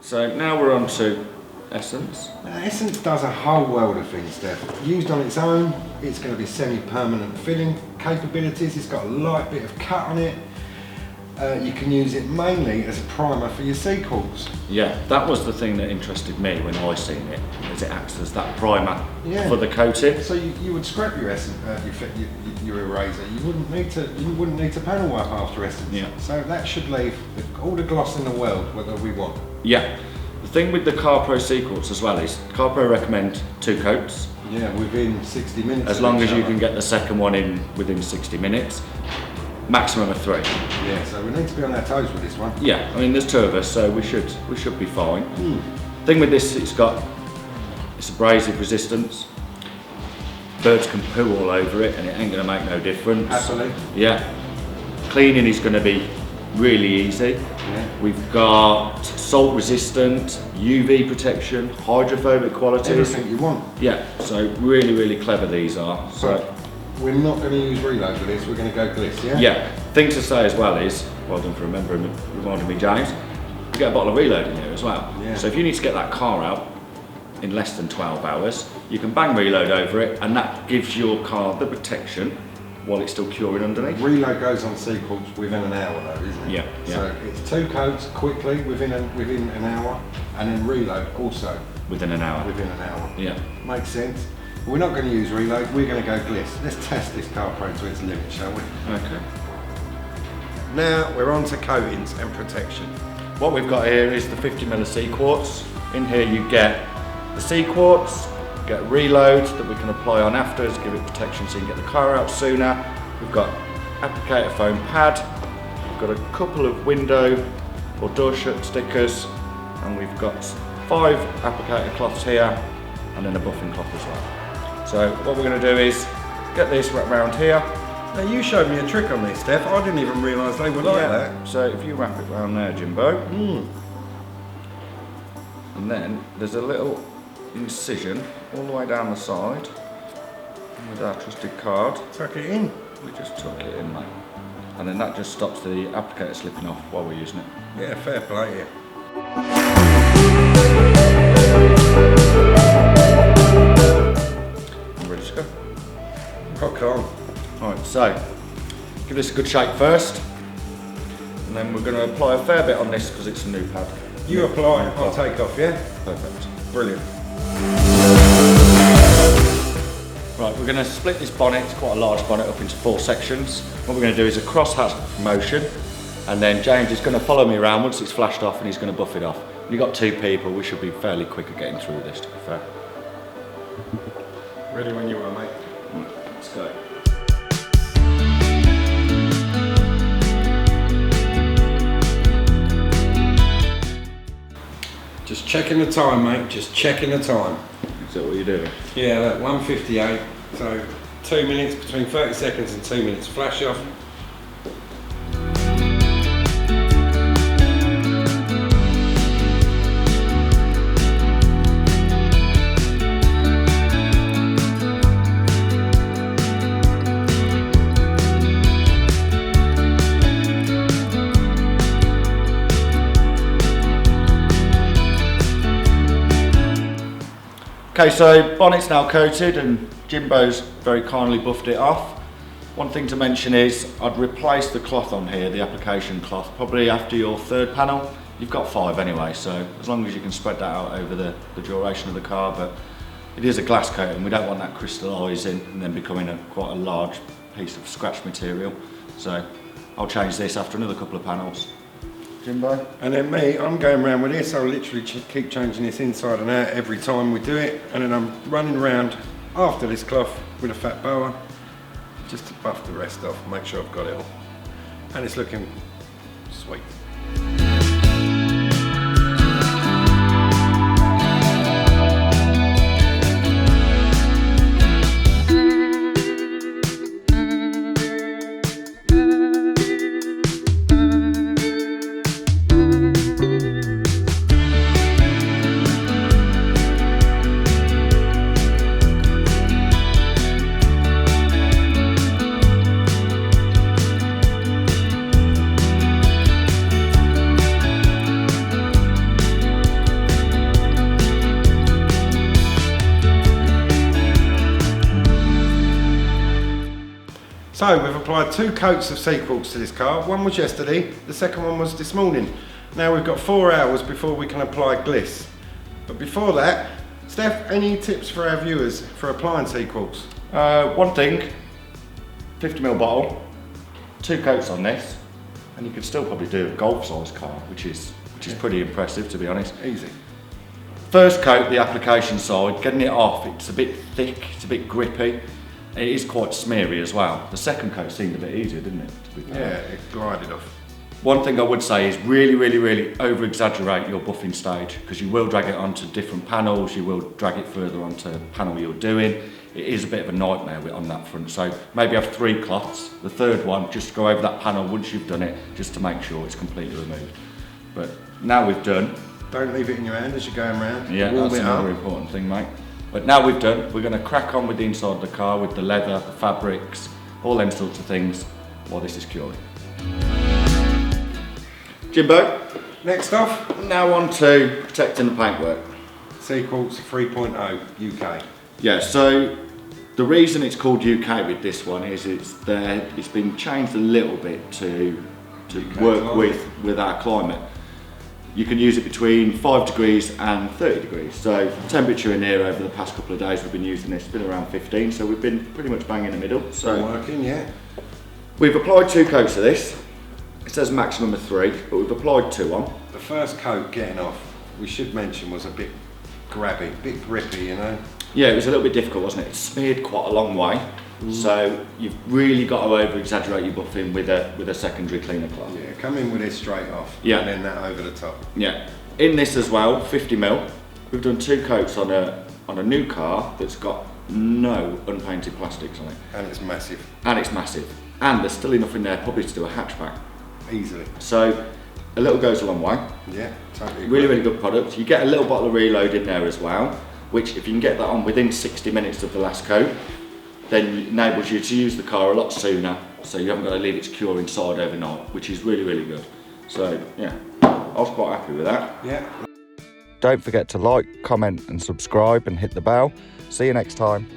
So now we're on to Essence. Now, Essence does a whole world of things, Steph. Used on its own, it's going to be semi-permanent filling capabilities. It's got a light bit of cut on it. You can use it mainly as a primer for your Cquartz. Yeah, that was the thing that interested me when I seen it, as it acts as that primer for the coating. So you would scrap your Essence, your eraser. You wouldn't need to panel wipe after Essence. Yeah. So that should leave all the gloss in the world whether we want. Yeah. The thing with the CarPro Cquartz as well is CarPro recommend 2 coats. Yeah, within 60 minutes. As long as you can get the second one in within 60 minutes. Maximum of 3. Yeah, so we need to be on our toes with this one. Yeah, I mean there's 2 of us, so we should be fine. Thing with this, it's abrasive resistance. Birds can poo all over it, and it ain't going to make no difference. Absolutely. Yeah. Cleaning is going to be really easy. Yeah. We've got salt resistant, UV protection, hydrophobic qualities. Everything you want. Yeah, so really clever these are. So. We're not going to use reload for this, we're going to go gliss, yeah? Yeah, thing to say as well is, well done for reminding me, James, you get a bottle of reload in here as well. Yeah. So if you need to get that car out in less than 12 hours, you can bang reload over it, and that gives your car the protection while it's still curing underneath. Reload goes on Cquartz within an hour though, isn't it? Yeah. So it's 2 coats quickly within an hour, and then reload also Within an hour. within an hour. Yeah. Makes sense. We're not going to use reload, we're going to go gliss. Let's test this CarPro to its limit, shall we? Okay. Now we're on to coatings and protection. What we've got here is the 50mm of Cquartz. In here you get the Cquartz, get reload that we can apply on afters, give it protection so you can get the car out sooner. We've got applicator foam pad, we've got a couple of window or door shut stickers, and we've got 5 applicator cloths here, and then a buffing cloth as well. So what we're going to do is get this wrapped around here. Now you showed me a trick on this, Steph. I didn't even realise they were like that. So if you wrap it around there, Jimbo, and then there's a little incision all the way down the side, and with our trusted card, Tuck it in. we just tuck it in, mate. And then that just stops the applicator slipping off while we're using it. Yeah, fair play, yeah. Ready to go? Rock on. Alright, so give this a good shake first, and then we're going to apply a fair bit on this because it's a new pad. You apply, I'll take off, yeah? Perfect. Brilliant. Right, we're going to split this bonnet, it's quite a large bonnet, up into 4 sections. What we're going to do is a cross-hatch motion, and then James is going to follow me around once it's flashed off, and he's going to buff it off. You've got 2 people, we should be fairly quick at getting through this, to be fair. Ready when you are, mate. Let's go. Just checking the time, mate, just checking the time. Is that what you're doing? Yeah, that 1:58, so 2 minutes, between 30 seconds and 2 minutes. Flash off. Okay, so bonnet's now coated and Jimbo's very kindly buffed it off. One thing to mention is I'd replace the cloth on here, the application cloth, probably after your 3rd panel. You've got 5 anyway, so as long as you can spread that out over the duration of the car, but it is a glass coating, we don't want that crystallising and then becoming quite a large piece of scratch material. So I'll change this after another couple of panels. Jimbo? And then me, I'm going around with this. I'll literally keep changing this inside and out every time we do it. And then I'm running around after this cloth with a fat boa, just to buff the rest off, make sure I've got it all. And it's looking sweet. So we've applied 2 coats of Cquartz to this car. One was yesterday, the second one was this morning. Now we've got 4 hours before we can apply gliss. But before that, Steph, any tips for our viewers for applying Cquartz? One thing, 50ml bottle, 2 coats on this, and you could still probably do a golf size car, which is pretty impressive, to be honest. Easy. First coat, the application side, getting it off, it's a bit thick, it's a bit grippy. It is quite smeary as well. The second coat seemed a bit easier, didn't it? Yeah, it glided off. One thing I would say is really over exaggerate your buffing stage, because you will drag it onto different panels, you will drag it further onto the panel you're doing. It is a bit of a nightmare on that front, so maybe have 3 cloths. The third one, just go over that panel once you've done it, just to make sure it's completely removed. But now we've done. Don't leave it in your hand as you're going around. Yeah, that's another important thing, mate. But now we've done, we're going to crack on with the inside of the car, with the leather, the fabrics, all them sorts of things, while this is curing. Jimbo, Next off, now on to protecting the paintwork. Cquartz 3.0 UK. Yeah, so the reason it's called UK with this one is it's been changed a little bit to work with our climate. You can use it between 5 degrees and 30 degrees. So temperature in here over the past couple of days we've been using this, it's been around 15, so we've been pretty much bang in the middle. So working, yeah. We've applied 2 coats of this. It says maximum of 3, but we've applied 2 on. The first coat getting off, we should mention, was a bit grabby, a bit grippy, you know. Yeah, it was a little bit difficult, wasn't it? It smeared quite a long way. So you've really got to over exaggerate your buffing with a secondary cleaner cloth. Yeah, come in with it straight off, Yeah. and then that over the top. Yeah. In this as well, 50ml. We've done 2 coats on a new car that's got no unpainted plastics on it. And it's massive. And it's massive. And there's still enough in there probably to do a hatchback. Easily. So a little goes a long way. Yeah, totally. Really good product. You get a little bottle of reload in there as well, which if you can get that on within 60 minutes of the last coat, then it enables you to use the car a lot sooner, so you haven't got to leave it to cure inside overnight, which is really good. So yeah, I was quite happy with that. Yeah. Don't forget to like, comment and subscribe and hit the bell. See you next time.